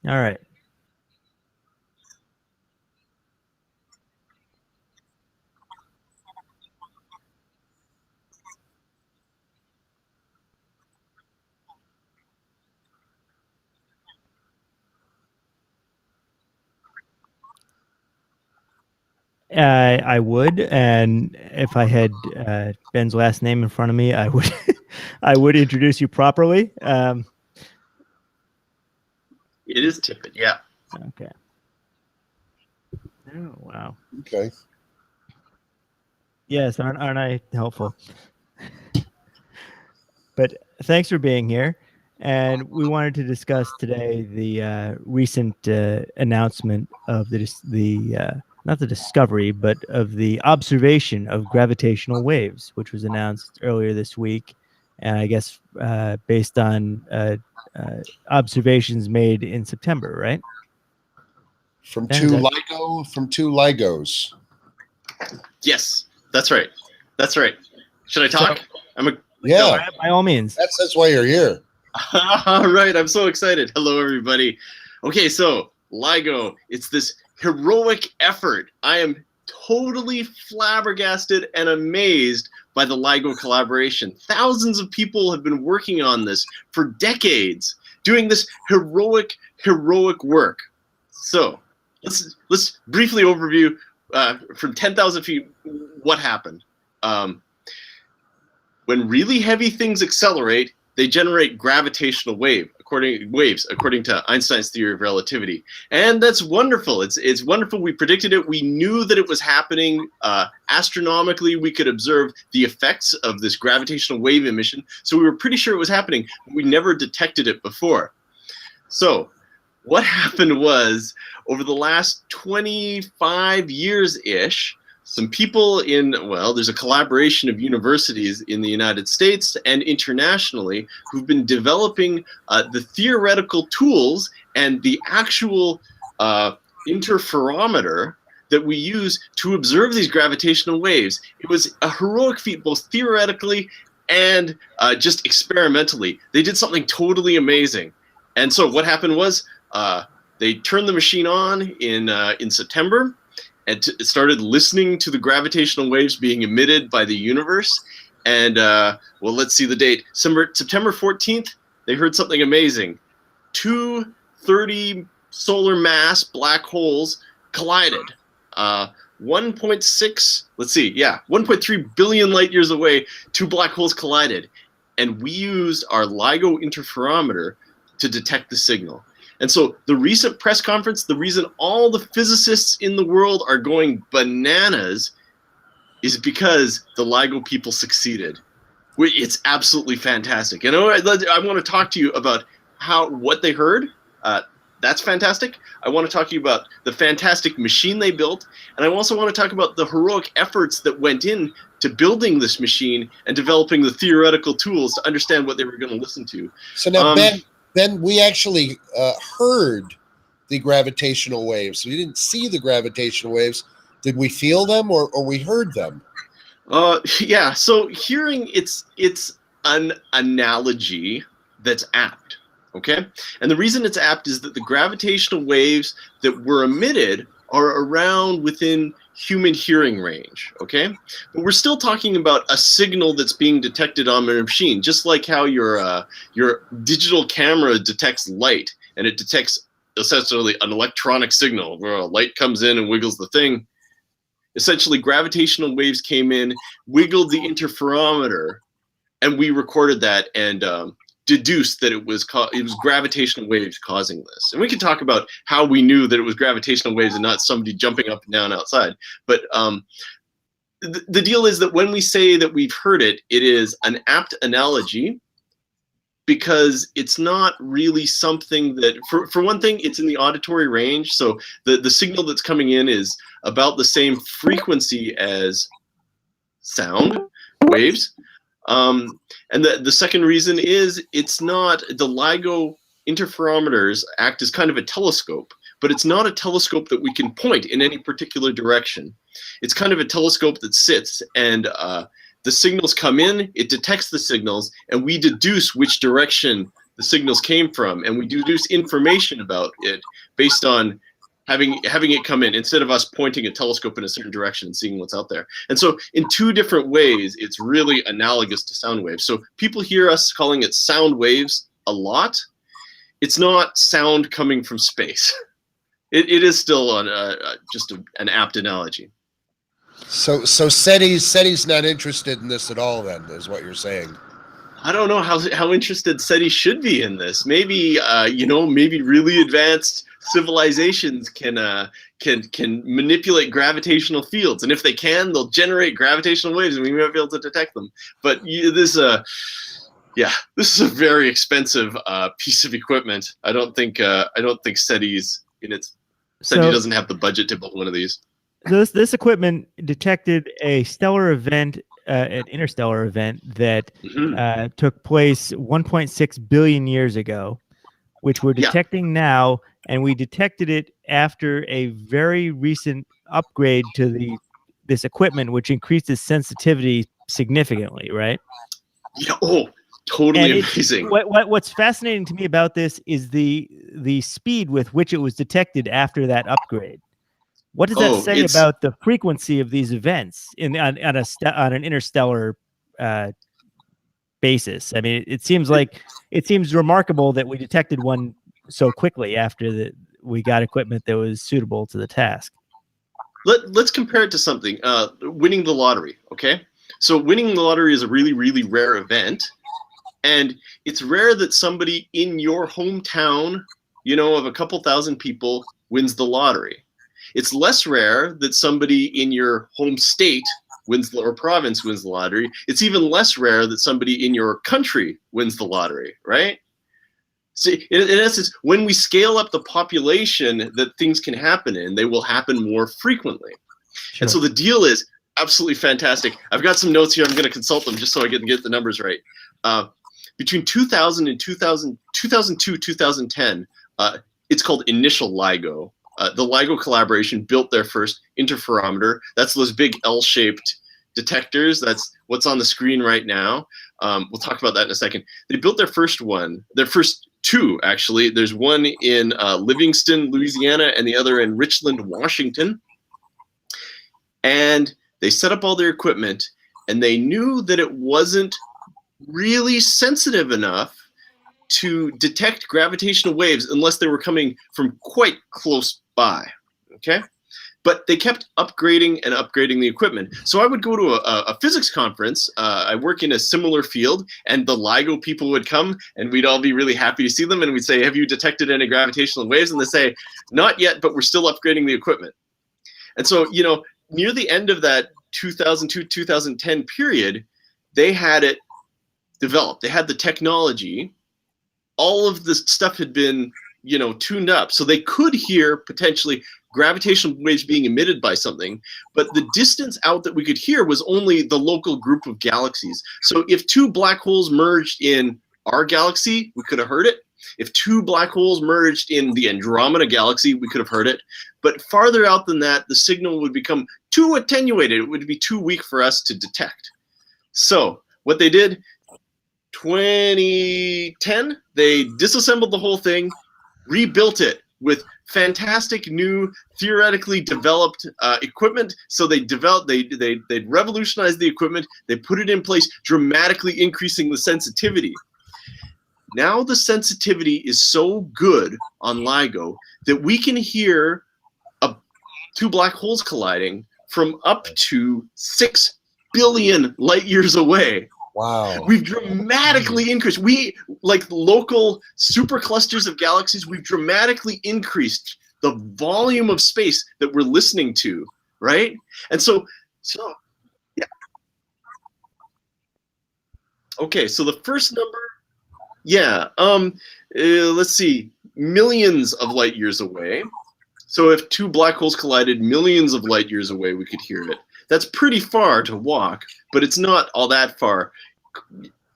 All right. I would, and if I had Ben's last name in front of me, I would, I would introduce you properly. It is Tippett, yeah. Okay. Oh wow. Okay. Yes, aren't I helpful? But thanks for being here, and we wanted to discuss today the recent announcement of the not the discovery, but of the observation of gravitational waves, which was announced earlier this week, and I guess based on observations made in September, right? From Ben, two is that- LIGOs. Yes, that's right. That's right. Should I talk? Yeah, by all means. that's why you're here. All right, I'm so excited. Hello, everybody. Okay, so LIGO, it's this heroic effort. I am totally flabbergasted and amazed by the LIGO collaboration. Thousands of people have been working on this for decades, doing this heroic work. So let's briefly overview from 10,000 feet what happened. When really heavy things accelerate, they generate gravitational waves, according to Einstein's theory of relativity. And that's wonderful. It's wonderful. We predicted it. We knew that it was happening. Astronomically, we could observe the effects of this gravitational wave emission. So we were pretty sure it was happening. We never detected it before. So what happened was, over the last 25 years-ish, some people there's a collaboration of universities in the United States and internationally who've been developing the theoretical tools and the actual interferometer that we use to observe these gravitational waves. It was a heroic feat, both theoretically and just experimentally. They did something totally amazing. And so what happened was they turned the machine on in September, and started listening to the gravitational waves being emitted by the universe. And, let's see the date. September 14th, they heard something amazing. 2 30 solar mass black holes collided. 1.3 billion light years away, 2 black holes collided. And we used our LIGO interferometer to detect the signal. And so the recent press conference, the reason all the physicists in the world are going bananas is because the LIGO people succeeded. It's absolutely fantastic. And I want to talk to you about what they heard. That's fantastic. I want to talk to you about the fantastic machine they built. And I also want to talk about the heroic efforts that went in to building this machine and developing the theoretical tools to understand what they were going to listen to. So now, Ben, we actually heard the gravitational waves. We didn't see the gravitational waves. Did we feel them or we heard them? Yeah. So hearing, it's an analogy that's apt. Okay. And the reason it's apt is that the gravitational waves that were emitted are around within human hearing range, okay? But we're still talking about a signal that's being detected on a machine, just like how your digital camera detects light, and it detects essentially an electronic signal where a light comes in and wiggles the thing. Essentially, gravitational waves came in, wiggled the interferometer, and we recorded that and deduced that it was gravitational waves causing this. And we can talk about how we knew that it was gravitational waves and not somebody jumping up and down outside. But the deal is that when we say that we've heard it, it is an apt analogy because it's not really something that, for one thing, it's in the auditory range. So the signal that's coming in is about the same frequency as sound waves. And the second reason is it's not, the LIGO interferometers act as kind of a telescope, but it's not a telescope that we can point in any particular direction. It's kind of a telescope that sits and the signals come in, it detects the signals, and we deduce which direction the signals came from, and we deduce information about it based on having it come in, instead of us pointing a telescope in a certain direction and seeing what's out there. And so in two different ways, it's really analogous to sound waves. So people hear us calling it sound waves a lot. It's not sound coming from space. It is still just an apt analogy. So SETI's not interested in this at all, then, is what you're saying. I don't know how interested SETI should be in this. Maybe maybe really advanced civilizations can manipulate gravitational fields, and if they can, they'll generate gravitational waves, and we might be able to detect them. But this is a very expensive piece of equipment. I don't think SETI's SETI doesn't have the budget to build one of these. So this equipment detected a stellar event, an interstellar event that took place 1.6 billion years ago, which we're detecting now, and we detected it after a very recent upgrade to this equipment, which increased its sensitivity significantly, right? Yeah. Oh, totally amazing. What's fascinating to me about this is the speed with which it was detected after that upgrade. What does that say about the frequency of these events on an interstellar basis? I mean, it seems remarkable that we detected one so quickly after we got equipment that was suitable to the task. Let's compare it to something. Winning the lottery, okay? So winning the lottery is a really, really rare event, and it's rare that somebody in your hometown, of a couple thousand people, wins the lottery. It's less rare that somebody in your home state or province wins the lottery. It's even less rare that somebody in your country wins the lottery, right? So in essence, when we scale up the population that things can happen in, they will happen more frequently. Sure. And so the deal is absolutely fantastic. I've got some notes here. I'm going to consult them just so I can get the numbers right. Between 2000 and 2002, 2010, it's called initial LIGO. The LIGO collaboration built their first interferometer. That's those big L-shaped detectors. That's what's on the screen right now. We'll talk about that in a second. They built their first two, actually. There's one in Livingston, Louisiana, and the other in Richland, Washington. And they set up all their equipment, and they knew that it wasn't really sensitive enough to detect gravitational waves unless they were coming from quite close by, okay? But they kept upgrading and upgrading the equipment. So I would go to a physics conference. I work in a similar field, and the LIGO people would come, and we'd all be really happy to see them, and we'd say, have you detected any gravitational waves? And they say, not yet, but we're still upgrading the equipment. And so, near the end of that 2002, 2010 period, they had it developed. They had the technology. All of this stuff had been, tuned up. So they could hear potentially gravitational waves being emitted by something, but the distance out that we could hear was only the local group of galaxies. So if two black holes merged in our galaxy, we could have heard it. If two black holes merged in the Andromeda galaxy, we could have heard it. But farther out than that, the signal would become too attenuated. It would be too weak for us to detect. So what they did, 2010, they disassembled the whole thing, rebuilt it with fantastic new theoretically developed equipment. So they revolutionized the equipment. They put it in place, dramatically increasing the sensitivity. Now the sensitivity is so good on LIGO that we can hear two black holes colliding from up to 6 billion light years away. Wow. We've dramatically increased. We, like local superclusters of galaxies, we've dramatically increased the volume of space that we're listening to, right? And so yeah. Okay, so the first number, let's see, millions of light years away. So if two black holes collided millions of light years away, we could hear it. That's pretty far to walk, but it's not all that far.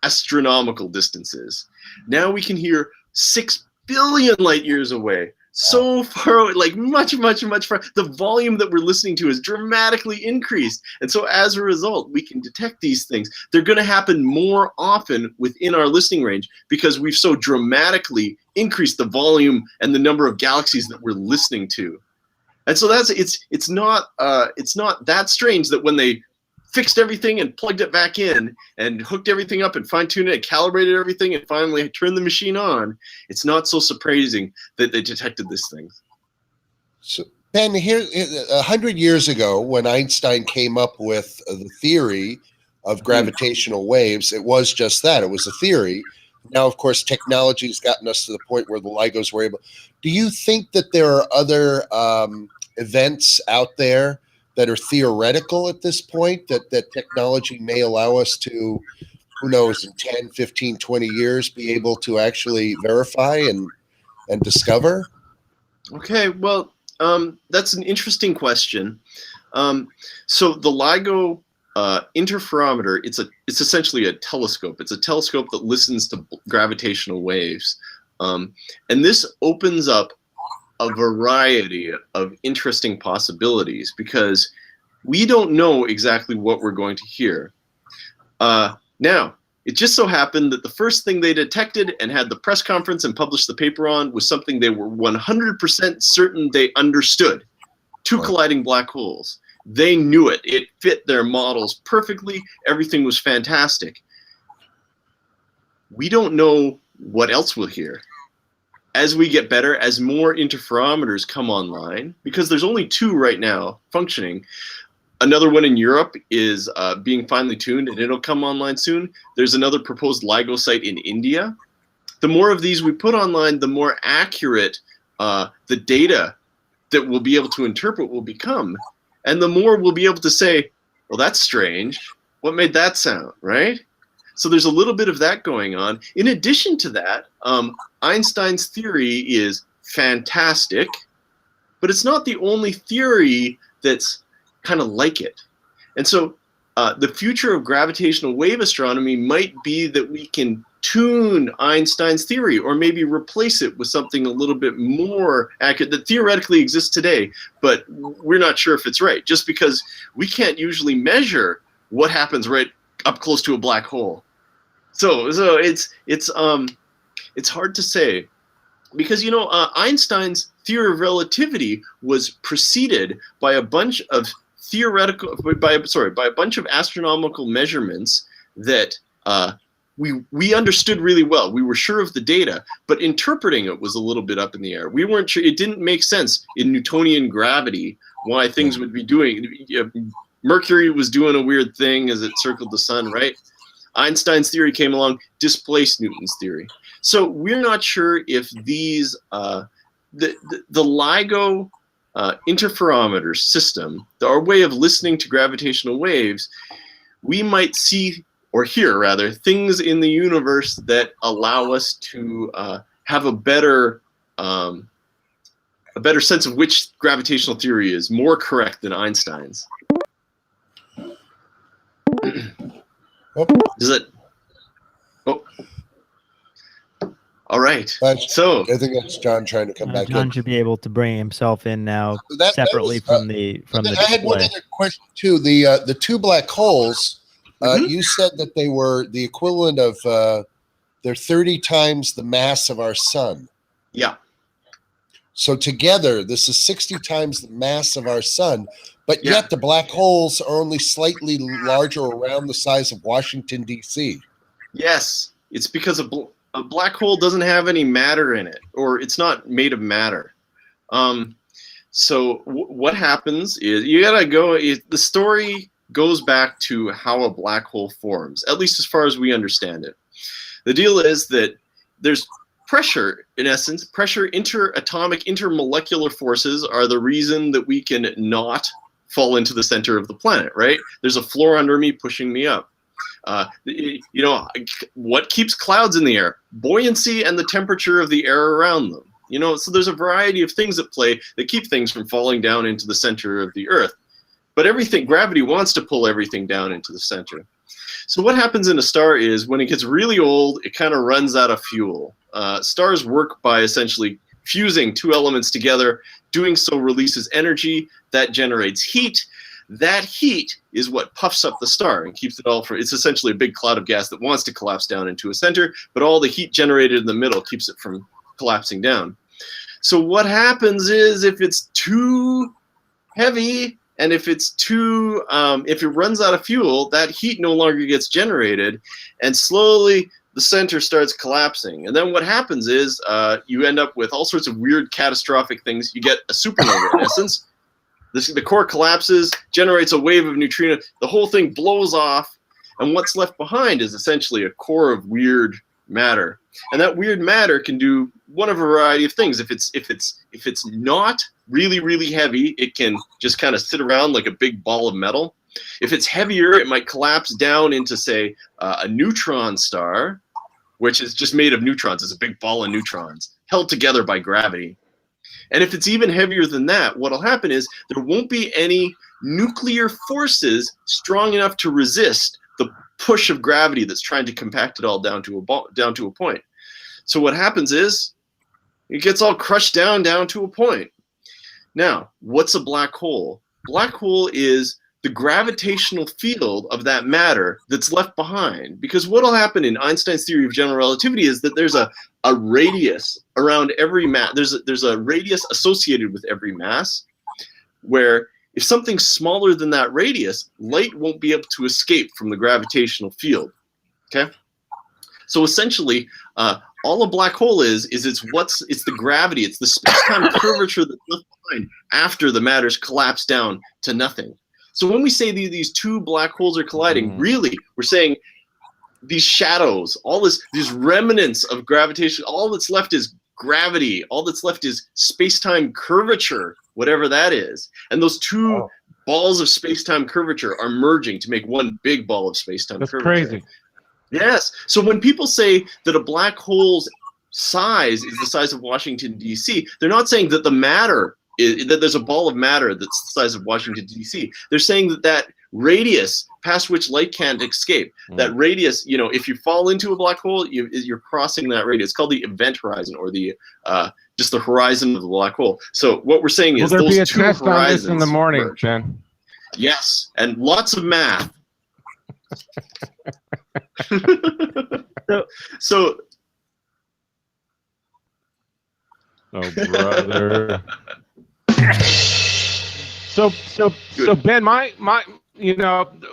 Astronomical distances. Now we can hear 6 billion light years away. so far away, like much far. The volume that we're listening to is dramatically increased. And so as a result, we can detect these things. They're going to happen more often within our listening range because we've so dramatically increased the volume and the number of galaxies that we're listening to. And so it's not that strange that when they fixed everything and plugged it back in and hooked everything up and fine-tuned it and calibrated everything and finally turned the machine on, it's not so surprising that they detected this thing. So, Ben, here 100 years ago, when Einstein came up with the theory of gravitational waves, it was just that. It was a theory. Now, of course, technology has gotten us to the point where the LIGOs were able. Do you think that there are other events out there that are theoretical at this point, that technology may allow us to, who knows, in 10, 15, 20 years, be able to actually verify and discover? Okay, well, that's an interesting question. So the LIGO interferometer, it's essentially a telescope. It's a telescope that listens to gravitational waves. And this opens up a variety of interesting possibilities because we don't know exactly what we're going to hear. Now, it just so happened that the first thing they detected and had the press conference and published the paper on was something they were 100% certain they understood. Two colliding black holes. They knew it. It fit their models perfectly. Everything was fantastic. We don't know what else we'll hear. As we get better, as more interferometers come online, because there's only two right now functioning. Another one in Europe is being finely tuned, and it'll come online soon. There's another proposed LIGO site in India. The more of these we put online, the more accurate the data that we'll be able to interpret will become. And the more we'll be able to say, well, that's strange. What made that sound, right? So there's a little bit of that going on. In addition to that, Einstein's theory is fantastic, but it's not the only theory that's kind of like it. And so the future of gravitational wave astronomy might be that we can tune Einstein's theory or maybe replace it with something a little bit more accurate that theoretically exists today, but we're not sure if it's right, just because we can't usually measure what happens right up close to a black hole. So it's hard to say, because Einstein's theory of relativity was preceded by a bunch of by a bunch of astronomical measurements that we understood really well. We were sure of the data, but interpreting it was a little bit up in the air. We weren't sure. It didn't make sense in Newtonian gravity why things would be doing. Mercury was doing a weird thing as it circled the sun, right? Einstein's theory came along, displaced Newton's theory. So we're not sure if these the LIGO interferometer system, our way of listening to gravitational waves, we might see or hear rather things in the universe that allow us to have a better sense of which gravitational theory is more correct than Einstein's. Is it? Oh. All right. So I think that's John trying to come back. John should be able to bring himself in now separately from the display. I had one other question too. The two black holes. You said that they were the equivalent of they're 30 times the mass of our sun. Yeah. So together, this is 60 times the mass of our sun. But yet the black holes are only slightly larger, around the size of Washington, D.C. Yes, it's because a black hole doesn't have any matter in it, or it's not made of matter. So what happens is you gotta go. The story goes back to how a black hole forms, at least as far as we understand it. The deal is that there's pressure, in essence, interatomic, intermolecular forces are the reason that we can not fall into the center of the planet, right? There's a floor under me pushing me up. What keeps clouds in the air? Buoyancy and the temperature of the air around them. So there's a variety of things at play that keep things from falling down into the center of the Earth. But gravity wants to pull everything down into the center. So what happens in a star is when it gets really old, it kind of runs out of fuel. Stars work by essentially fusing two elements together. Doing so releases energy that generates heat. That heat is what puffs up the star and keeps it all from. It's essentially a big cloud of gas that wants to collapse down into a center, but all the heat generated in the middle keeps it from collapsing down. So what happens is if it's too heavy and if it's too, if it runs out of fuel, that heat no longer gets generated, and slowly the center starts collapsing. And then what happens is you end up with all sorts of weird catastrophic things. You get a supernova in essence. The core collapses, generates a wave of neutrinos. The whole thing blows off, and what's left behind is essentially a core of weird matter. And that weird matter can do one of a variety of things. If it's not really, really heavy, it can just kind of sit around like a big ball of metal. If it's heavier, it might collapse down into, say, a neutron star, which is just made of neutrons. It's a big ball of neutrons held together by gravity. And if it's even heavier than that, what'll happen is there won't be any nuclear forces strong enough to resist the push of gravity that's trying to compact it all down to a point. So what happens is it gets all crushed down to a point. Now, what's a black hole? Black hole is the gravitational field of that matter that's left behind. Because what'll happen in Einstein's theory of general relativity is that there's a radius around every mass. There's a radius associated with every mass, where if something's smaller than that radius, light won't be able to escape from the gravitational field. Okay? So essentially, all a black hole is it's the gravity, it's the space-time curvature that's left behind after the matter's collapsed down to nothing. So when we say these two black holes are colliding, really, we're saying these shadows, these remnants of gravitation, all that's left is gravity. All that's left is space-time curvature, whatever that is. And those two balls of space-time curvature are merging to make one big ball of space-time curvature. That's crazy. Yes. So when people say that a black hole's size is the size of Washington, D.C., they're not saying that the matter that there's a ball of matter that's the size of Washington, D.C. They're saying that radius past which light can't escape, that radius, if you fall into a black hole, you're crossing that radius. It's called the event horizon, or the just the horizon of the black hole. So what we're saying is will there those be a two test on horizons this in the morning, merge. Ben? Yes, and lots of math. so Oh, brother. So Ben, my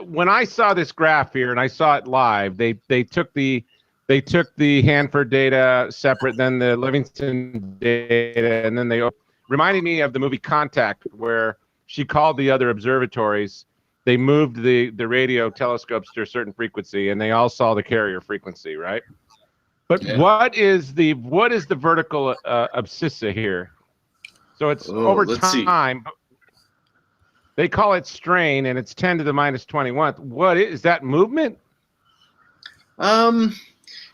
when I saw this graph here and I saw it live, they took the Hanford data separate, then the Livingston data, and then they reminded me of the movie Contact, where she called the other observatories. They moved the radio telescopes to a certain frequency, and they all saw the carrier frequency, right? But what is the vertical abscissa here? So it's over time. They call it strain, and it's 10 to the minus 21. What is that movement? I'm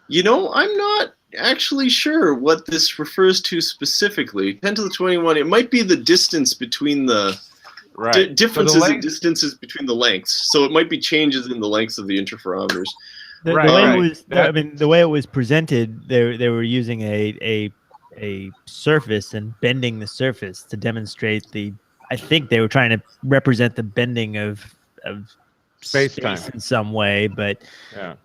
not actually sure what this refers to specifically. 10 to the 21. It might be the distance between the differences in distances between the lengths. So it might be changes in the lengths of the interferometers. The way it was presented, they were using a surface and bending the surface to demonstrate I think they were trying to represent the bending of space in some way, but I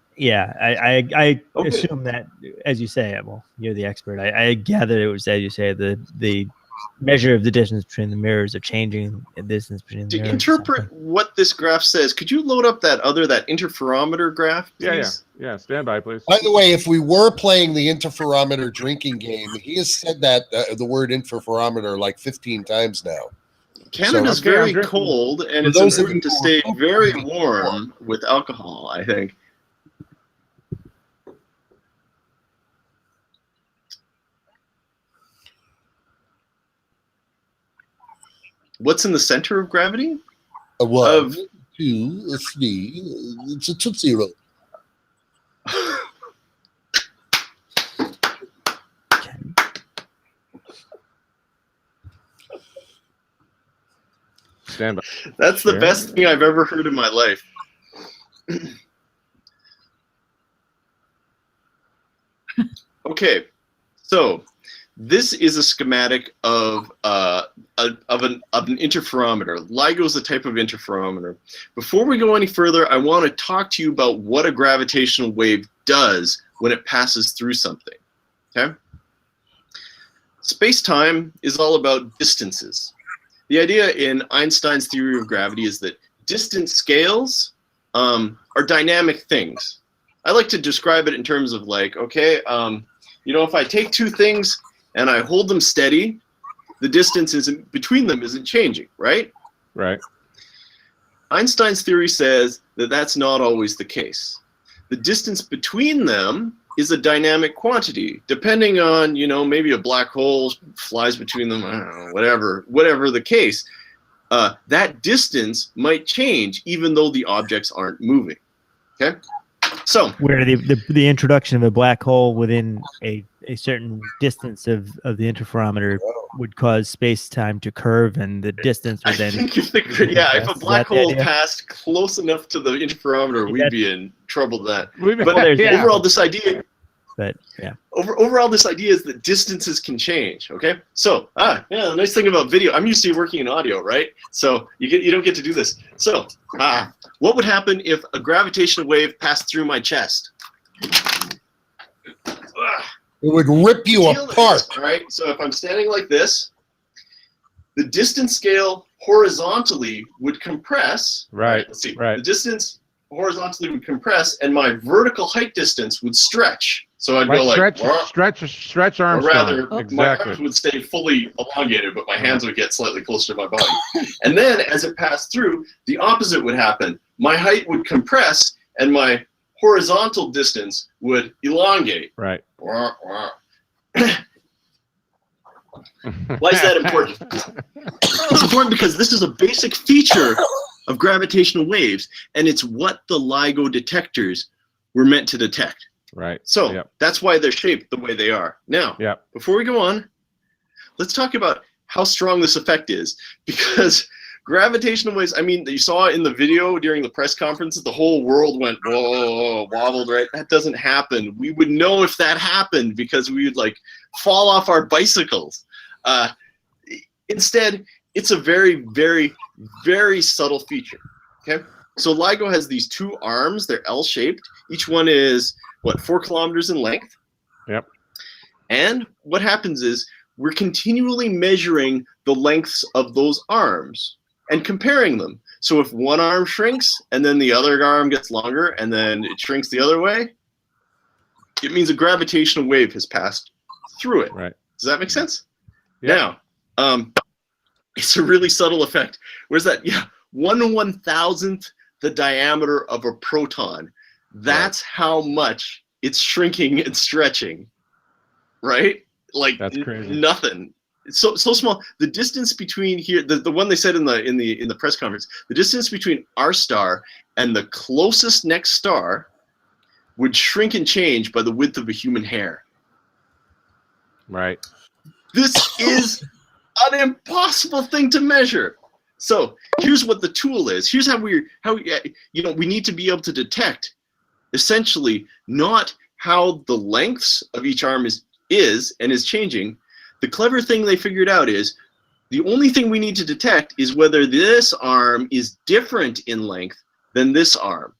assume that, as you say, well, you're the expert. I gather it was, as you say, the measure of the distance between the mirrors are changing the distance between the mirrors. To interpret what this graph says, could you load up that interferometer graph, please? Yeah. Stand by, please. By the way, if we were playing the interferometer drinking game, he has said that the word interferometer like 15 times now. Canada's very cold, and it's important to stay very warm with alcohol, I think. What's in the center of gravity? A 1, 2, 3. It's a Tootsie Roll. Stand by. That's the best thing I've ever heard in my life. Okay, so this is a schematic of an interferometer. LIGO is a type of interferometer. Before we go any further, I want to talk to you about what a gravitational wave does when it passes through something. Okay? Space-time is all about distances. The idea in Einstein's theory of gravity is that distance scales are dynamic things. I like to describe it in terms of like, okay, if I take two things and I hold them steady, the distance between them isn't changing, right? Right. Einstein's theory says that that's not always the case. The distance between them is a dynamic quantity, depending on, maybe a black hole flies between them, I don't know, whatever the case. That distance might change even though the objects aren't moving. Okay? So where the introduction of a black hole within a certain distance of the interferometer would cause space-time to curve, and the distance would then... if a black hole passed close enough to the interferometer, we'd be in trouble with that. But overall, this idea... But yeah. Overall, this idea is that distances can change. Okay, so the nice thing about video, I'm used to working in audio, right? So you don't get to do this. So what would happen if a gravitational wave passed through my chest? It would rip you apart. All right. So if I'm standing like this, the distance scale horizontally would compress. Right. Let's see. Right. The distance horizontally would compress, and my vertical height distance would stretch. So I'd go like stretch arms. Or rather, exactly. my arms would stay fully elongated, but my hands would get slightly closer to my body. And then, as it passed through, the opposite would happen. My height would compress, and my horizontal distance would elongate. Right. Why is that important? It's important because this is a basic feature of gravitational waves, and it's what the LIGO detectors were meant to detect. Right. So that's why they're shaped the way they are. Now, before we go on, let's talk about how strong this effect is, because gravitational waves, I mean, you saw in the video during the press conference that the whole world went, whoa, wobbled, right? That doesn't happen. We would know if that happened because we would like fall off our bicycles. Instead, it's a very, very, very subtle feature. Okay, so LIGO has these two arms. They're L-shaped. Each one is 4 kilometers in length. Yep. And what happens is we're continually measuring the lengths of those arms and comparing them. So if one arm shrinks and then the other arm gets longer and then it shrinks the other way, it means a gravitational wave has passed through it. Right. Does that make sense? Yeah. Now, it's a really subtle effect. Where's that? 1/1000th the diameter of a proton. That's how much it's shrinking and stretching, right? Like that's crazy. Nothing. It's so small. The distance between here, the one they said in the press conference, the distance between our star and the closest next star would shrink and change by the width of a human hair. Right. This is an impossible thing to measure. So here's what the tool is. Here's how we need to be able to detect essentially not how the lengths of each arm is changing. The clever thing they figured out is the only thing we need to detect is whether this arm is different in length than this arm.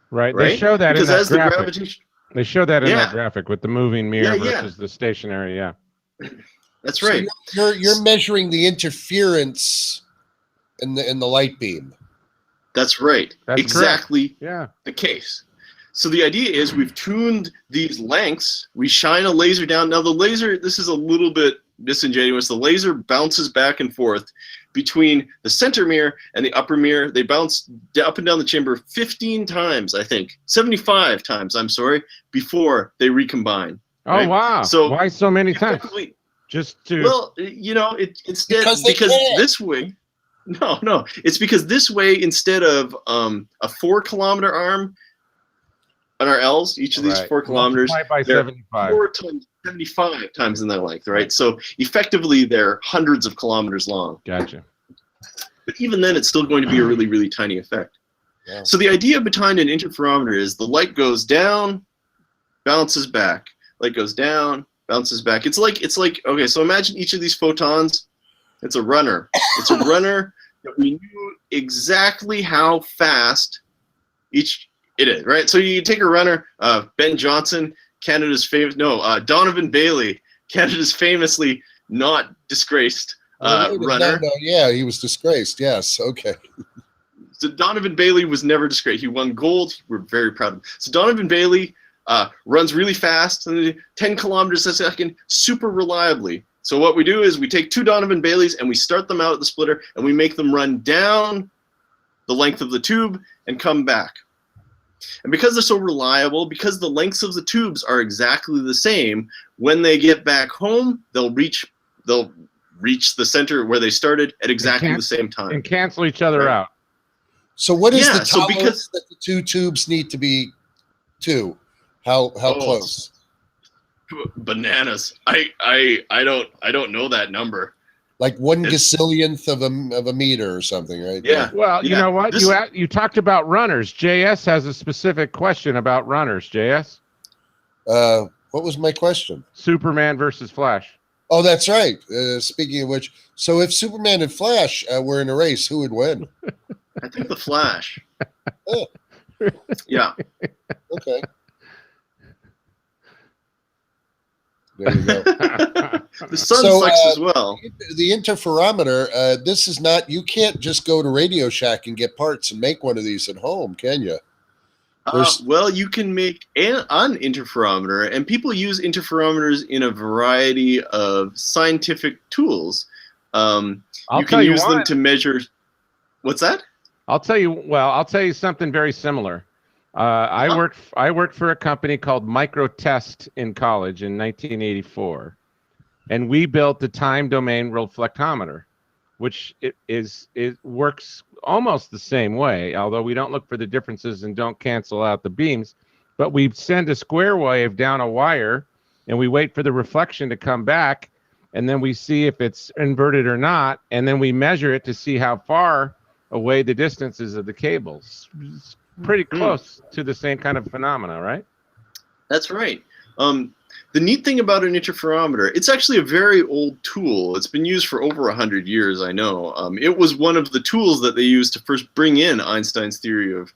Right. They show that because in that as graphic. The gravitation. They show that in that graphic with the moving mirror versus the stationary. Yeah. That's right. So you're measuring the interference in the light beam. That's right. That's exactly the case. So the idea is we've tuned these lengths. We shine a laser down. Now the laser, this is a little bit disingenuous. The laser bounces back and forth between the center mirror and the upper mirror. They bounce up and down the chamber 15 times, I think. 75 times, I'm sorry, before they recombine. Oh, right? wow. So why so many times? Just to... Well, instead, because this way... No. It's because this way, instead of a 4 kilometer arm on our L's, each of these 4 kilometers, by 75. 4 times 75 times in their length, right? So effectively, they're hundreds of kilometers long. Gotcha. But even then, it's still going to be a really, really tiny effect. Yeah. So the idea behind an interferometer is the light goes down, bounces back. Light goes down, bounces back. It's like okay. So imagine each of these photons. It's a runner. It's a runner that we knew exactly how fast each it is. Right. So you take a runner, Ben Johnson, Canada's famous. No, Donovan Bailey, Canada's famously not disgraced runner. No, yeah, he was disgraced. Yes. Okay. So Donovan Bailey was never disgraced. He won gold. We're very proud of him. So Donovan Bailey runs really fast, 10 kilometers a second, super reliably. So what we do is we take 2 Donovan Baileys and we start them out at the splitter and we make them run down the length of the tube and come back. And because they're so reliable, because the lengths of the tubes are exactly the same, when they get back home, they'll reach the center where they started at exactly the same time. And cancel each other out. So what is the tolerance that the 2 tubes need to be to? How close? Bananas. I don't know that number. Like 1 gazillionth of a meter or something, right? Yeah. Well, you know what? You talked about runners. JS has a specific question about runners. JS. What was my question? Superman versus Flash. Oh, that's right. Speaking of which, so if Superman and Flash were in a race, who would win? I think the Flash. Oh. Yeah. Okay. There you go. The sun sucks as well. The interferometer, this is not, you can't just go to Radio Shack and get parts and make one of these at home, can you? Well, you can make an interferometer, and people use interferometers in a variety of scientific tools. You can use them to measure. What's that? I'll tell you something very similar. I worked for a company called Microtest in college in 1984, and we built the time domain reflectometer, which it works almost the same way, although we don't look for the differences and don't cancel out the beams. But we send a square wave down a wire, and we wait for the reflection to come back, and then we see if it's inverted or not, and then we measure it to see how far away the distances of the cables. It's pretty close to the same kind of phenomena, right? That's right. The neat thing about an interferometer, it's actually a very old tool. It's been used for over 100 years, I know. It was one of the tools that they used to first bring in Einstein's theory of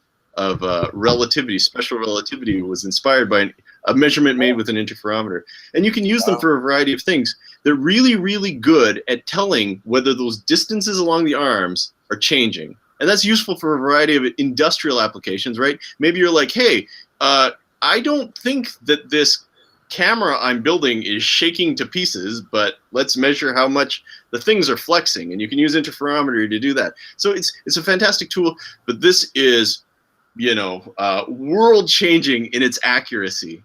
relativity. Special relativity was inspired by a measurement made with an interferometer. And you can use them for a variety of things. They're really, really good at telling whether those distances along the arms are changing. And that's useful for a variety of industrial applications, right? Maybe you're like, hey, I don't think that this camera I'm building is shaking to pieces, but let's measure how much the things are flexing. And you can use interferometry to do that. So it's a fantastic tool, but this is, world-changing in its accuracy.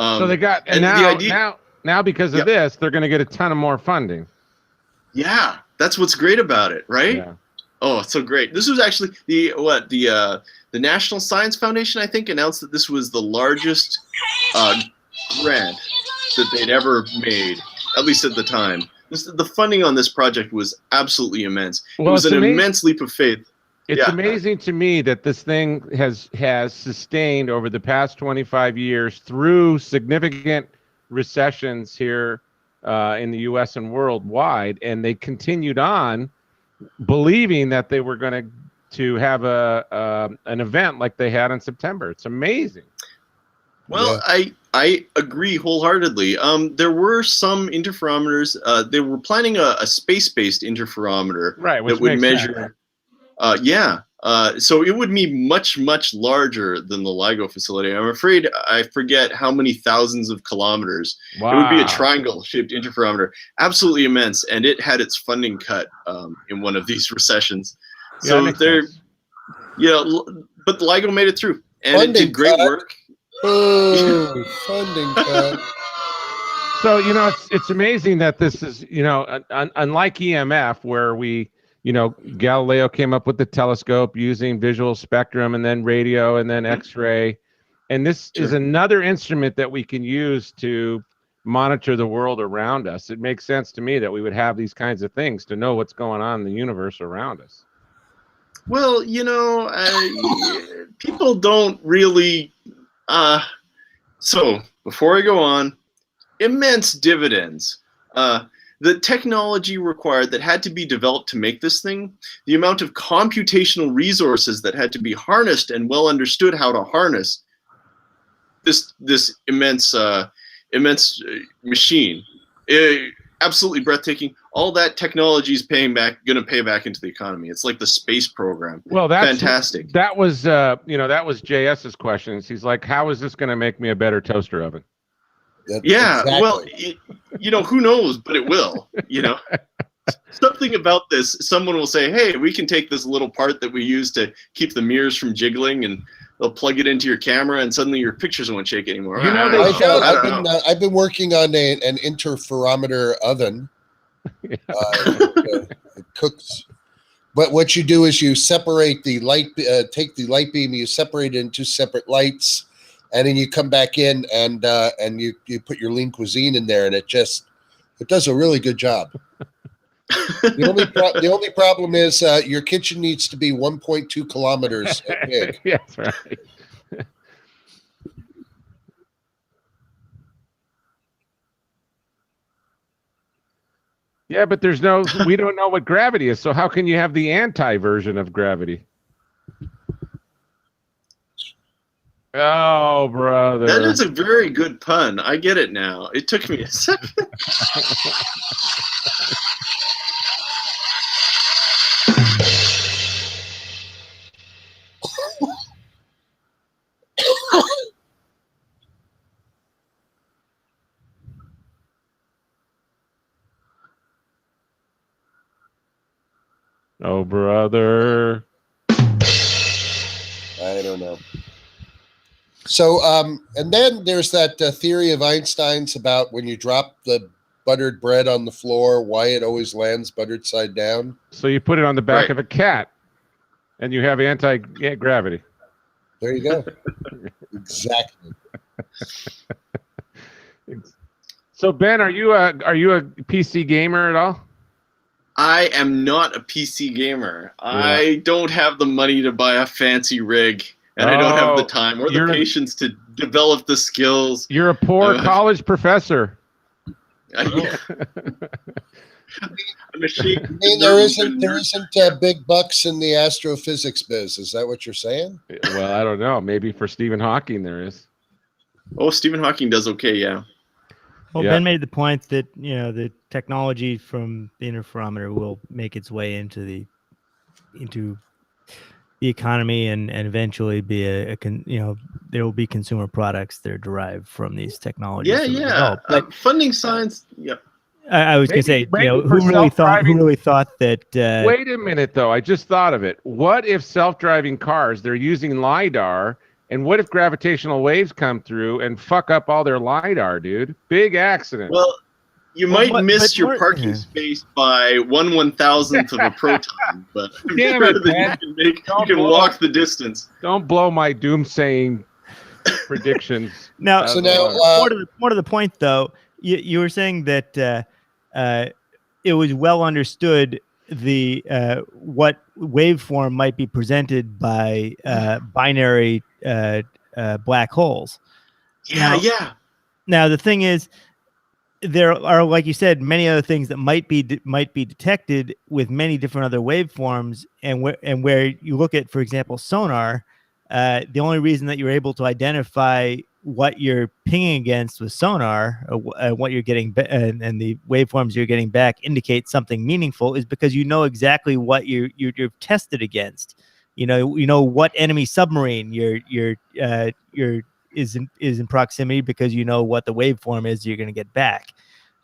So they got, and now because of this, they're going to get a ton of more funding. Yeah, that's what's great about it, right? Yeah. Oh, it's so great. This was actually the National Science Foundation, I think, announced that this was the largest grant that they'd ever made, at least at the time. The funding on this project was absolutely immense. Well, it was an immense leap of faith. It's amazing to me that this thing has sustained over the past 25 years through significant recessions here in the U.S. and worldwide, and they continued on believing that they were going to have an event like they had in September. It's amazing. Well, yeah. I agree wholeheartedly. There were some interferometers. They were planning a space-based interferometer that would measure. So it would be much, much larger than the LIGO facility. I'm afraid I forget how many thousands of kilometers. Wow. It would be a triangle-shaped interferometer, absolutely immense, and it had its funding cut in one of these recessions. So but LIGO made it through, and it did great work. Oh, funding cut. So it's amazing that this is unlike EMF, where Galileo came up with the telescope using visual spectrum and then radio and then X-ray. And this is another instrument that we can use to monitor the world around us. It makes sense to me that we would have these kinds of things to know what's going on in the universe around us. Well, people don't really... so before I go on, immense dividends. The technology required that had to be developed to make this thing, the amount of computational resources that had to be harnessed and well understood how to harness this immense machine, absolutely breathtaking. All that technology is going to pay back into the economy. It's like the space program. Well, that's fantastic. That was that was JS's questions. He's like, how is this going to make me a better toaster oven? Exactly. Well, who knows, but it will. Something about this. Someone will say, "Hey, we can take this little part that we use to keep the mirrors from jiggling, and they'll plug it into your camera, and suddenly your pictures won't shake anymore." I've been working on an interferometer oven. It cooks. But what you do is you separate the light, take the light beam, you separate it into separate lights. And then you come back in and you put your lean cuisine in there, and it does a really good job. The only problem is your kitchen needs to be 1.2 kilometers big. Yeah, that's right. Yeah, but we don't know what gravity is. So how can you have the anti version of gravity? Oh, brother. That is a very good pun. I get it now. It took me a second. Oh, brother. I don't know. So, and then there's that theory of Einstein's about when you drop the buttered bread on the floor, why it always lands buttered side down. So you put it on the back of a cat, and you have anti-gravity. There you go. Exactly. So Ben, are you a PC gamer at all? I am not a PC gamer. Yeah. I don't have the money to buy a fancy rig. And I don't have the time or the patience to develop the skills. You're a poor college professor. Yeah. I'm ashamed. I mean, there isn't big bucks in the astrophysics biz. Is that what you're saying? Well, I don't know. Maybe for Stephen Hawking there is. Oh, Stephen Hawking does okay, yeah. Well, Ben made the point that the technology from the interferometer will make its way into the economy and eventually be there will be consumer products that are derived from these technologies. Yeah. But funding science. Yeah. I was going to say, who really thought that? Wait a minute, though. I just thought of it. What if self-driving cars, they're using LiDAR, and what if gravitational waves come through and fuck up all their LiDAR, dude? Big accident. Well, you might miss your parking space by 1/1000th of a proton, but damn it, man. You can walk the distance. Don't blow my doomsaying predictions. Now, more to the point, though, you were saying that it was well understood what waveform might be presented by binary black holes. Yeah. Now the thing is, there are, like you said, many other things that might be detected with many different other waveforms, and where you look at, for example, sonar. The only reason that you're able to identify what you're pinging against with sonar, what you're getting, and the waveforms you're getting back indicate something meaningful, is because you know exactly what you're tested against. You know what enemy submarine is in proximity, because you know what the waveform is you're going to get back.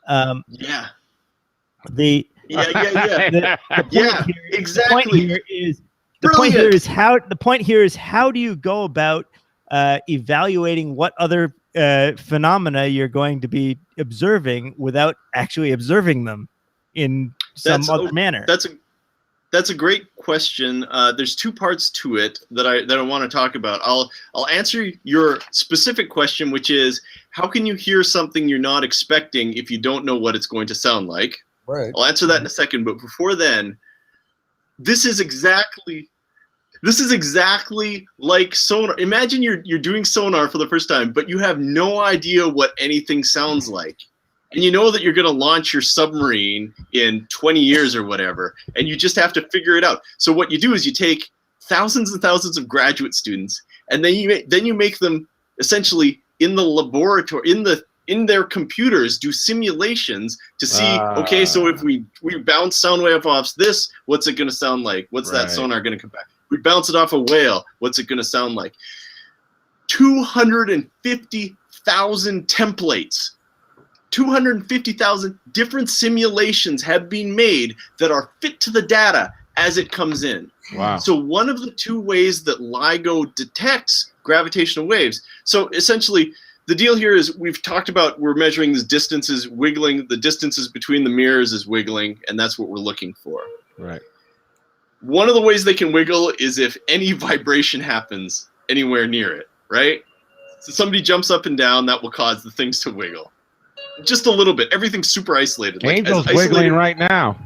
Exactly. The point here is how do you go about evaluating what other phenomena you're going to be observing without actually observing them in some other manner? That's a great question. There's two parts to it that I want to talk about. I'll answer your specific question, which is, how can you hear something you're not expecting if you don't know what it's going to sound like? Right. I'll answer that in a second, but before then, this is exactly This is exactly like sonar. Imagine you're doing sonar for the first time, but you have no idea what anything sounds like. And you know that you're going to launch your submarine in 20 years or whatever, and you just have to figure it out. So what you do is you take thousands and thousands of graduate students, and then you make them essentially in the laboratory, in their computers, do simulations to see, okay, so if we bounce sound wave off this, what's it going to sound like? What's that sonar going to come back? We bounce it off a whale, what's it going to sound like? 250,000 templates. 250,000 different simulations have been made that are fit to the data as it comes in. Wow. So one of the two ways that LIGO detects gravitational waves, so essentially the deal here is we've talked about we're measuring these distances wiggling, the distances between the mirrors is wiggling, and that's what we're looking for. Right. One of the ways they can wiggle is if any vibration happens anywhere near it, right? So somebody jumps up and down, that will cause the things to wiggle. Just a little bit. Everything's super isolated. Angel's wiggling right now.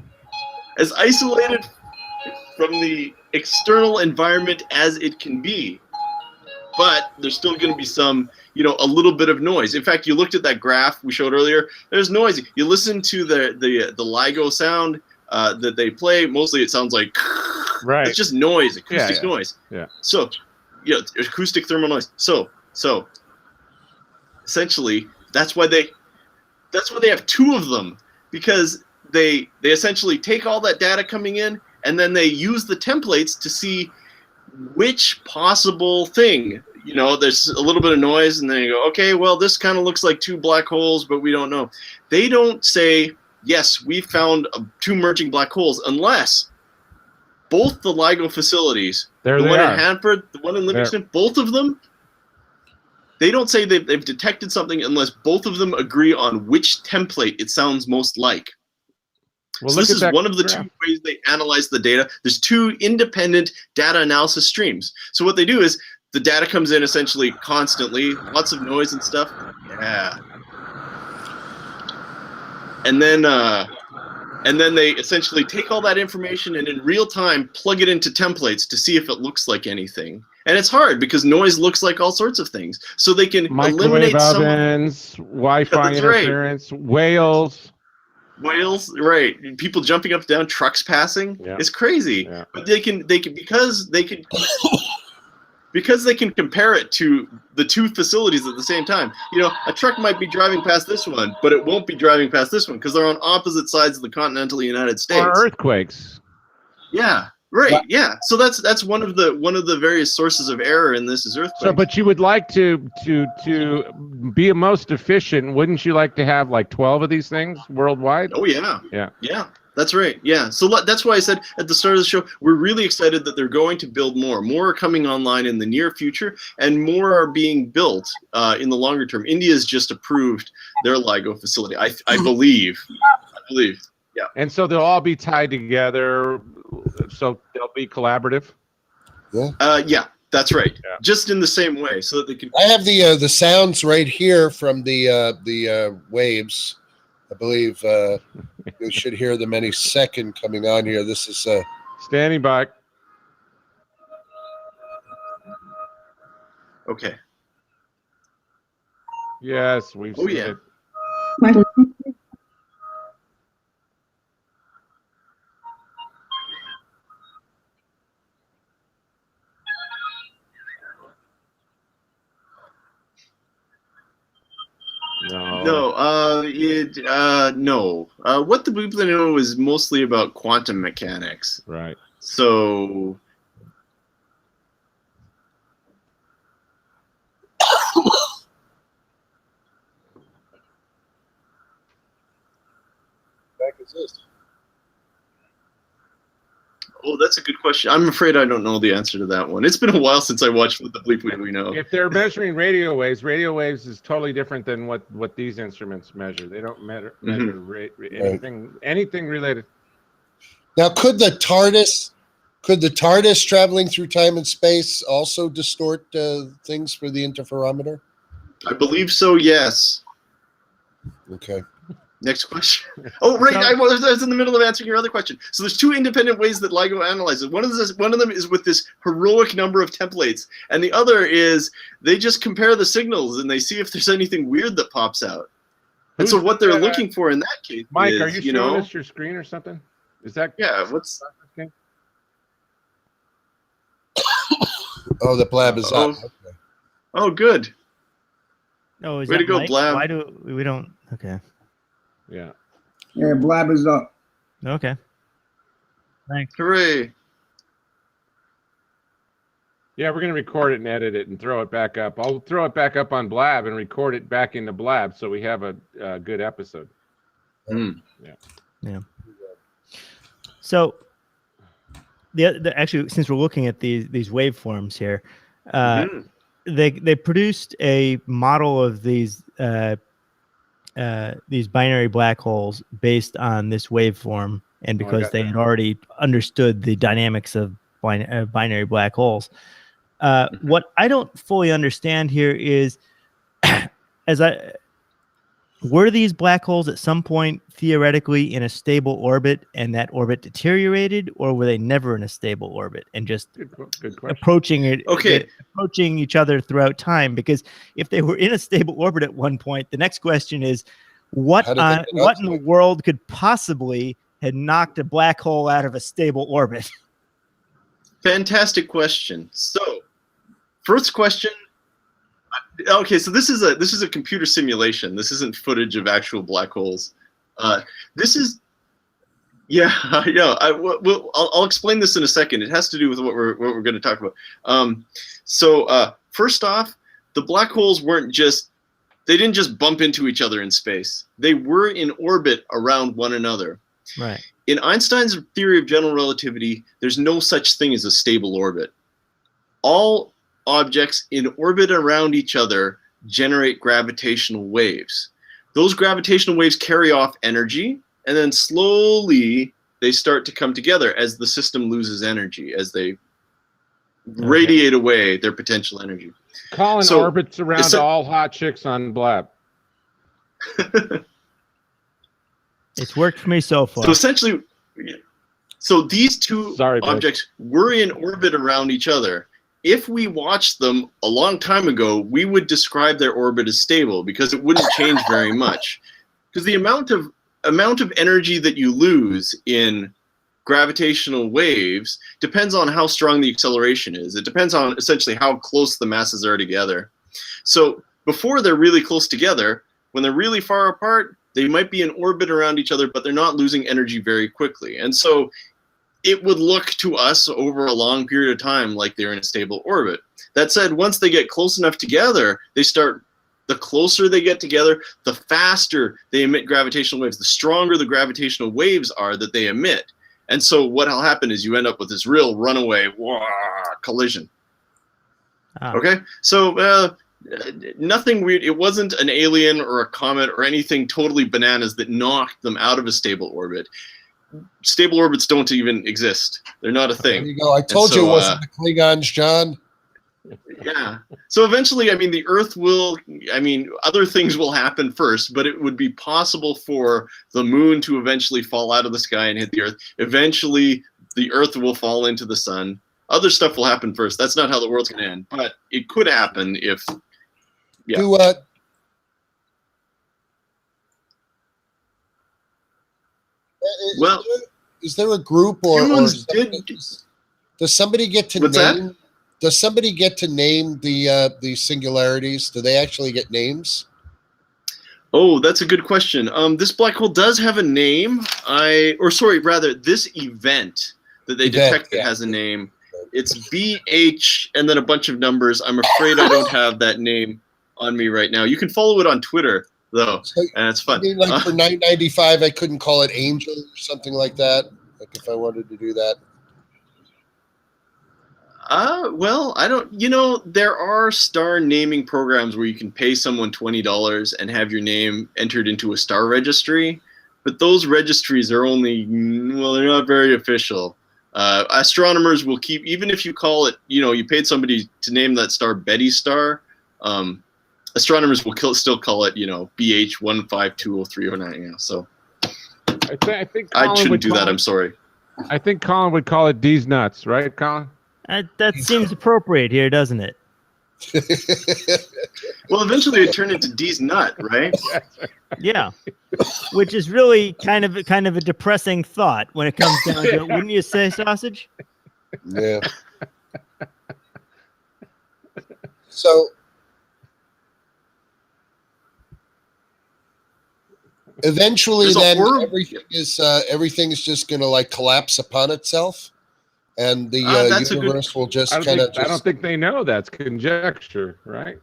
As isolated from the external environment as it can be. But there's still going to be some, a little bit of noise. In fact, you looked at that graph we showed earlier. There's noise. You listen to the LIGO sound that they play. Mostly it sounds like, right. It's just noise, acoustic noise. Yeah. So, acoustic thermal noise. So essentially, that's why they have two of them, because they essentially take all that data coming in and then they use the templates to see which possible thing. There's a little bit of noise and then you go, okay, well, this kind of looks like two black holes, but we don't know. They don't say, yes, we found two merging black holes, unless both the LIGO facilities, the one in Hanford, the one in Livingston, both of them, they don't say they've detected something unless both of them agree on which template it sounds most like. Well, so this is one of the two ways they analyze the data. There's two independent data analysis streams. So what they do is the data comes in essentially constantly, lots of noise and stuff. Yeah. And then they essentially take all that information and in real time plug it into templates to see if it looks like anything. And it's hard because noise looks like all sorts of things. So they can eliminate ovens, Wi-Fi interference, whales. Whales, right? People jumping up and down, trucks passing. Yeah. It's crazy. Yeah. But they can because they can compare it to the two facilities at the same time. A truck might be driving past this one, but it won't be driving past this one because they're on opposite sides of the continental United States. Or earthquakes. Yeah. Right. Yeah. So that's one of the various sources of error in this is earthquakes. So, but you would like to be most efficient. Wouldn't you like to have like 12 of these things worldwide? Oh yeah. Yeah. Yeah. That's right. Yeah. So that's why I said at the start of the show, we're really excited that they're going to build more. More are coming online in the near future, and more are being built in the longer term. India's just approved their LIGO facility. I believe. Yeah. And so they'll all be tied together. So they'll be collaborative. Yeah. Yeah, that's right. Yeah. Just in the same way, so that they can. I have the sounds right here from the waves. I believe you should hear them any second coming on here. This is standing by. Okay. Yes, we've seen it. No. What the people know is mostly about quantum mechanics. Right. So. What is this? Oh, that's a good question. I'm afraid I don't know the answer to that one. It's been a while since I watched What the Bleep We Know. If they're measuring radio waves is totally different than what these instruments measure. They don't measure anything related. Now, could the TARDIS traveling through time and space also distort things for the interferometer? I believe so. Yes. Okay. Next question. Oh, right. I was in the middle of answering your other question. So there's two independent ways that LIGO analyzes. One of them is with this heroic number of templates, and the other is they just compare the signals and they see if there's anything weird that pops out. And so what they're looking for in that case Mike, is, are you showing us your screen or something? Is that what's Oh, the blab is up. Okay. Oh, good. Oh, is Way that to go, Mike? Blab. Why do we don't? Okay. Yeah. Yeah, blab is up. Okay. Thanks. Hooray. Yeah, we're gonna record it and edit it and throw it back up. I'll throw it back up on Blab and record it back into Blab so we have a good episode. Yeah. So actually, since we're looking at these waveforms here, they produced a model of these binary black holes based on this waveform, and because they had already understood the dynamics of binary black holes. What I don't fully understand here is, were these black holes at some point theoretically in a stable orbit and that orbit deteriorated, or were they never in a stable orbit and just good approaching each other throughout time? Because if they were in a stable orbit at one point, the next question is, what in the world could possibly have knocked a black hole out of a stable orbit? Fantastic question. So, first question. Okay, so this is a computer simulation. This isn't footage of actual black holes. This is, I'll explain this in a second. It has to do with what we're going to talk about. First off, the black holes they didn't just bump into each other in space. They were in orbit around one another. Right. In Einstein's theory of general relativity, there's no such thing as a stable orbit. All objects in orbit around each other generate gravitational waves. Those gravitational waves carry off energy, and then slowly they start to come together as the system loses energy, as they radiate away their potential energy. Colin orbits around all hot chicks on Blab. It's worked for me so far. So essentially, these two objects were in orbit around each other. If we watched them a long time ago, we would describe their orbit as stable because it wouldn't change very much. Because the amount of energy that you lose in gravitational waves depends on how strong the acceleration is. It depends on essentially how close the masses are together. So before they're really close together, when they're really far apart, they might be in orbit around each other, but they're not losing energy very quickly. And so it would look to us over a long period of time like they're in a stable orbit. That said, once they get close enough together, the closer they get together, the faster they emit gravitational waves, the stronger the gravitational waves are that they emit. And so what will happen is you end up with this real runaway collision. Okay? So nothing weird. It wasn't an alien or a comet or anything totally bananas that knocked them out of a stable orbit. Stable orbits don't even exist. They're not a thing. There you go. I told you it wasn't the Klingons, John. Yeah. So eventually, the Earth other things will happen first, but it would be possible for the moon to eventually fall out of the sky and hit the Earth. Eventually, the Earth will fall into the sun. Other stuff will happen first. That's not how the world's going to end, but it could happen if, is there a group does somebody get to name? Does somebody get to name the singularities? Do they actually get names? Oh, that's a good question. This black hole does have a name. This event that they detected has a name. It's BH and then a bunch of numbers. I'm afraid I don't have that name on me right now. You can follow it on Twitter, though, and it's fun. For $9.95, I couldn't call it Angel or something like that. Like if I wanted to do that. Well, I don't. There are star naming programs where you can pay someone $20 and have your name entered into a star registry, but those registries are they're not very official. Astronomers will keep, even if you call it, you paid somebody to name that star Betty Star, astronomers will still call it, BH 1520309. So I think I Colin shouldn't would do call that. it- I'm sorry. I think Colin would call it D's nuts, right, Colin? That seems appropriate here, doesn't it? Well, eventually it turned into D's nut, right? Yeah, which is really kind of a depressing thought when it comes down to it, wouldn't you say, Sausage? Yeah. So eventually, There's a then horror- everything is just going to like collapse upon itself, and the That's a good- universe will just I kind of. don't think they know. That's conjecture, right?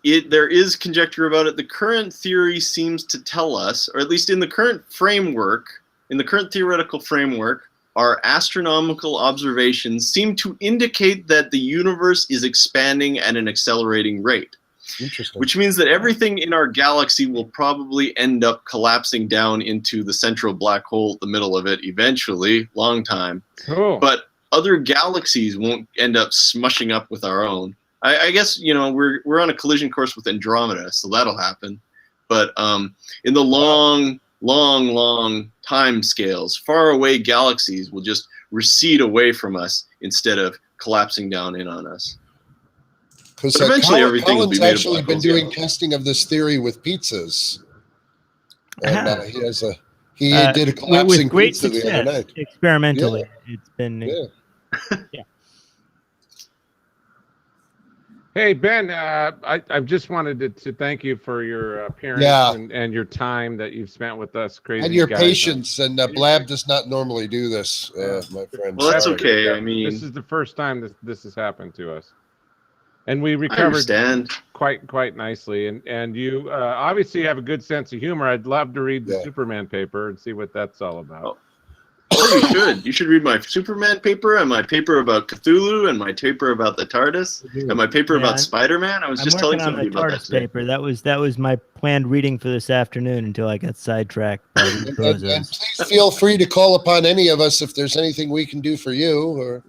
There is conjecture about it. The current theory seems to tell us, or at least in the current framework, in the current theoretical framework, our astronomical observations seem to indicate that the universe is expanding at an accelerating rate. Interesting. Which means that everything in our galaxy will probably end up collapsing down into the central black hole at the middle of it eventually, long time. Cool. But other galaxies won't end up smushing up with our own. I guess, we're on a collision course with Andromeda, so that'll happen. But in the long time scales, far away galaxies will just recede away from us instead of collapsing down in on us. Because eventually everything will be Colin's made of actually black been holes, doing yeah. testing of this theory with pizzas, and he Uh-huh. did a with collapsing great pizza the success other night. experimentally. It's been Yeah. Hey, Ben, I just wanted to thank you for your appearance Yeah. and your time that you've spent with us crazy And your guys. patience, and Blab does not normally do this, my friend. Well, that's Sorry. okay. I mean, This is the first time this has happened to us. And we I recovered understand. quite nicely. And you obviously have a good sense of humor. I'd love to read the Yeah. Superman paper and see what that's all about. Oh, you should. You should read my Superman paper and my paper about Cthulhu and my paper about the TARDIS and my paper Yeah, about Spider-Man. I was I'm just telling working on the somebody about that TARDIS today. paper. That was my planned reading for this afternoon until I got sidetracked by these And bozos. please feel free to call upon any of us if there's anything we can do for you. Or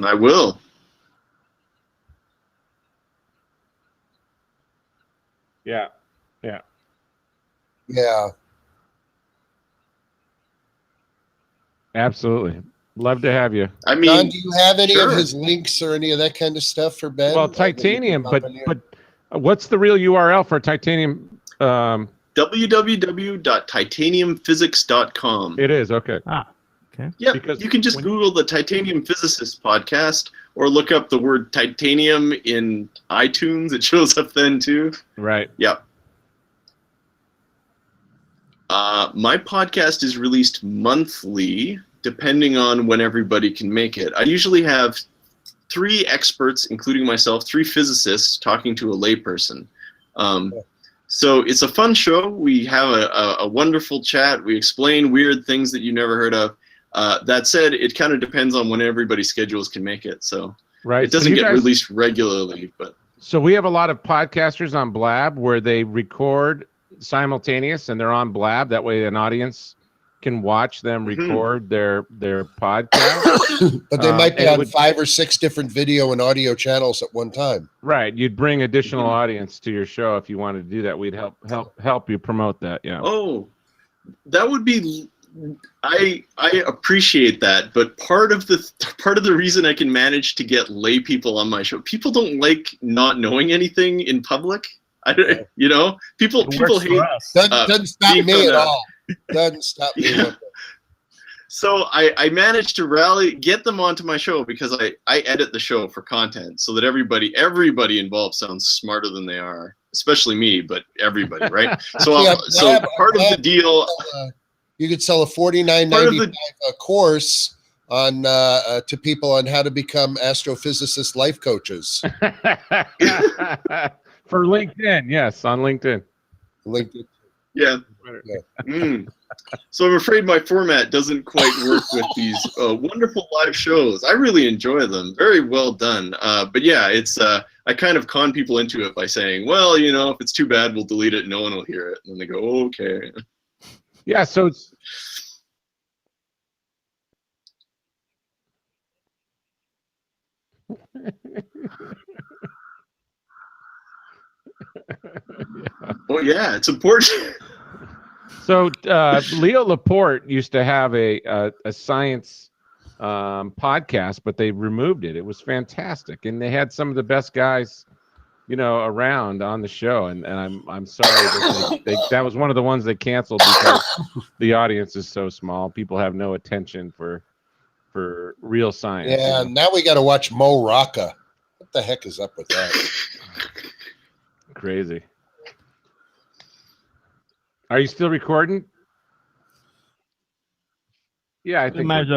I will. Yeah. yeah, Absolutely. Love to have you. I John, mean, do you have any sure. of his links or any of that kind of stuff for Ben? Well, that you can titanium, pop but in here? what's the real URL for titanium? www.titaniumphysics.com. It is, okay. Yeah, Because you can just when- Google the Titanium Physicist podcast or look up the word titanium in iTunes. It shows up then too. Right. Yep. My podcast is released monthly, depending on when everybody can make it. I usually have 3 experts, including myself, 3 physicists talking to a layperson. So it's a fun show. We have a wonderful chat. We explain weird things that you never heard of. That said, it kind of depends on when everybody's schedules can make it. So Right. it doesn't get released regularly, but So we have a lot of podcasters on Blab where they record simultaneous and they're on Blab. That way an audience can watch them record their podcast. But they might be and it on would- 5 or 6 different video and audio channels at one time. Right. You'd bring additional audience to your show if you wanted to do that. We'd help you promote that. Yeah. oh, that would be. I appreciate that, but part of the reason I can manage to get lay people on my show, people don't like not knowing anything in public. People hate. Doesn't stop being me found at out. all. Doesn't stop me. Yeah. So I managed to get them onto my show because I edit the show for content so that everybody involved sounds smarter than they are, especially me, but everybody, right? So Yeah, so part of the deal. You could sell a $49.95 course on to people on how to become astrophysicist life coaches. For LinkedIn. Yes. On LinkedIn. LinkedIn. Yeah. So I'm afraid my format doesn't quite work with these wonderful live shows. I really enjoy them. Very well done. But yeah, it's I kind of con people into it by saying, well, if it's too bad, we'll delete it. No one will hear it. And then they go, oh, okay. Yeah. So it's. Well, yeah, it's important. So Leo Laporte used to have a science podcast, but they removed it. It was fantastic, and they had some of the best guys, around on the show. And I'm sorry that that was one of the ones they canceled because the audience is so small. People have no attention for real science. Yeah, now we got to watch Mo Rocca. What the heck is up with that? Crazy. Are you still recording? Yeah, I We think might as well